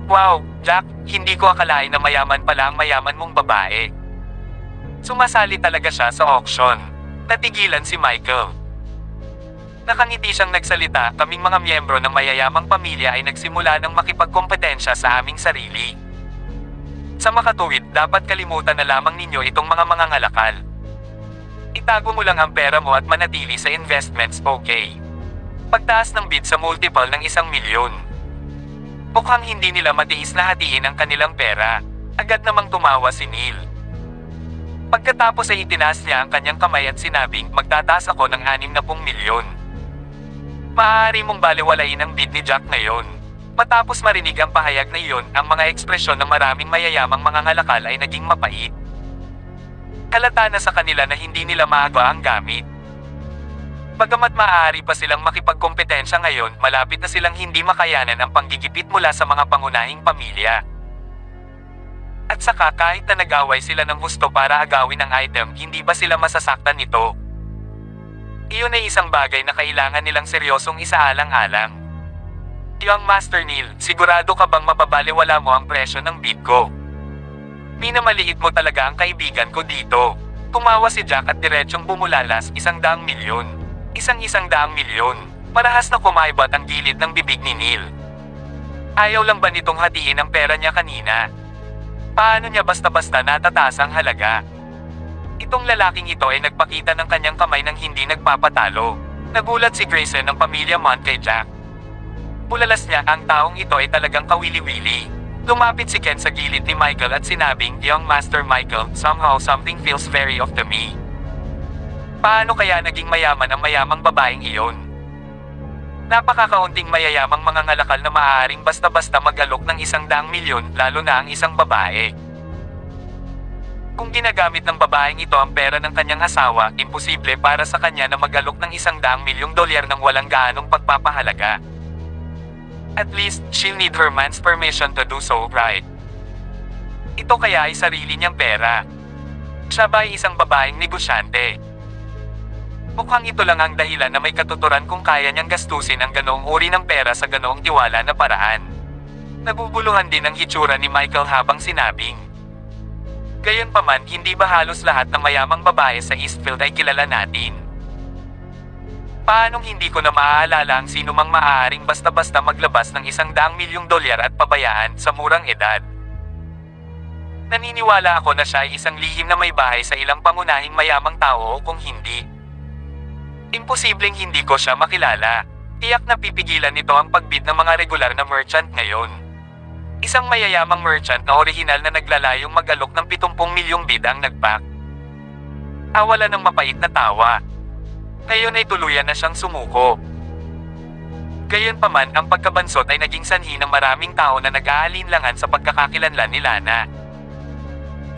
Wow, Jack, hindi ko akalain na mayaman pala ang mayaman mong babae. Sumasali talaga siya sa auction. Natigilan si Michael. Nakangiti siyang nagsalita, kaming mga miyembro ng mayayamang pamilya ay nagsimula ng makipagkompetensya sa aming sarili. Sa makatuwid, dapat kalimutan na lamang ninyo itong mga mangangalakal. Itago mo lang ang pera mo at manatili sa investments, okay? Pagtaas ng bid sa multiple ng 1 milyon. Mukhang hindi nila matiis na hatiin ang kanilang pera. Agad namang tumawa si Neil. Pagkatapos ay itinaas niya ang kanyang kamay at sinabing, magtataas ako ng 60 milyon. Maaari mong balewalain ang bid ni Jack ngayon. Matapos marinig ang pahayag na iyon, ang mga ekspresyon ng maraming mayayamang mga ngalakal ay naging mapait. Halata na sa kanila na hindi nila maagaw ang gamit. Bagamat maaari pa silang makipagkompetensya ngayon, malapit na silang hindi makayanan ang panggigipit mula sa mga pangunahing pamilya. At saka kahit na nag-away sila ng husto para agawin ang item, hindi ba sila masasaktan nito? Iyon ay isang bagay na kailangan nilang seryosong isaalang-alang. Young Master Neil, sigurado ka bang mababaliwala mo ang presyo ng bid ko? Minamaliit mo talaga ang kaibigan ko dito. Tumawa si Jack at diretsyong bumulalas 100 milyon. 100 milyon. Marahas na kumaibat ang gilid ng bibig ni Neil. Ayaw lang ba nitong hatiin ang pera niya kanina? Paano niya basta-basta natataas ang halaga? Itong lalaking ito ay nagpakita ng kanyang kamay nang hindi nagpapatalo. Nagulat si Grayson ng pamilya Mont kay Jack. Bulalas niya, ang taong ito ay talagang kawili-wili. Lumapit si Ken sa gilid ni Michael at sinabing, Young Master Michael, somehow something feels very off to me. Paano kaya naging mayaman ang mayamang babaeng iyon? Napakakaunting mayayamang mga ngalakal na maaaring basta-basta mag-alok ng 100 milyon, lalo na ang isang babae. Kung ginagamit ng babaeng ito ang pera ng kanyang asawa, imposible para sa kanya na mag-alok ng 100 milyong dolyar nang walang gaanong pagpapahalaga. At least, she'll need her man's permission to do so, right? Ito kaya ay sarili niyang pera. Siya ba ay isang babaeng negosyante? Mukhang ito lang ang dahilan na may katuturan kung kaya niyang gastusin ang ganoong uri ng pera sa ganoong tiwala na paraan. Naguguluhan din ang hitsura ni Michael habang sinabing, gayunpaman, hindi ba halos lahat ng mayamang babae sa Eastfield ay kilala natin? Paanong hindi ko na maaalala ang sino mang maaaring basta-basta maglabas ng 100 milyong dolyar at pabayaan sa murang edad? Naniniwala ako na siya ay isang lihim na may bahay sa ilang pangunahing mayamang tao o kung hindi, imposibleng hindi ko siya makilala. Tiyak na pipigilan nito ang pagbid ng mga regular na merchant ngayon. Isang mayayamang merchant na orihinal na naglalayong mag-alok ng 70 milyong bid ang nagpak. Awala ng mapait na tawa. Ngayon ay tuluyan na siyang sumuko. Gayunpaman, ang pagkabansot ay naging sanhi ng maraming tao na nag-aalinlangan sa pagkakakilanlan ni Lana.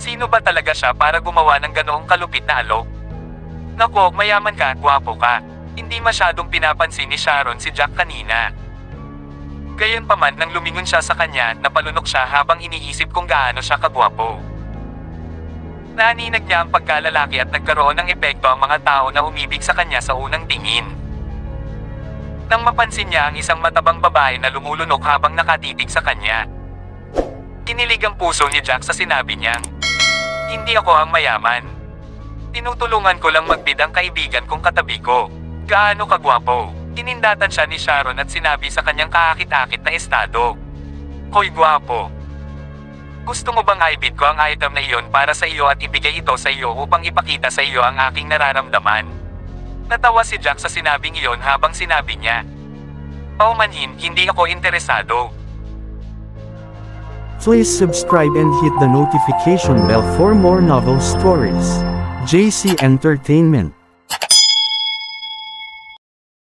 Sino ba talaga siya para gumawa ng ganoong kalupit na alok? Nako, mayaman ka, gwapo ka. Hindi masyadong pinapansin ni Sharon si Jack kanina. Gayunpaman, nang lumingon siya sa kanya, napalunok siya habang iniisip kung gaano siya kagwapo. Naninag niya ang pagkalalaki at nagkaroon ng epekto ang mga tao na umibig sa kanya sa unang tingin. Nang mapansin niya ang isang matabang babae na lumulunok habang nakatitig sa kanya. Kinilig ang puso ni Jack sa sinabi niyang, "Hindi ako ang mayaman. Tinutulungan ko lang magbid ang kaibigan kong katabi ko. Gaano kagwapo." Tinindatan siya ni Sharon at sinabi sa kanyang kaakit-akit na estado, "Hoy gwapo. Gusto mo bang ibid ko ang item na iyon para sa iyo at ibigay ito sa iyo upang ipakita sa iyo ang aking nararamdaman?" Natawa si Jack sa sinabing iyon habang sinabi niya, "Paumanhin, hindi ako interesado."
Please subscribe and hit the notification bell for more novel stories. JC Entertainment.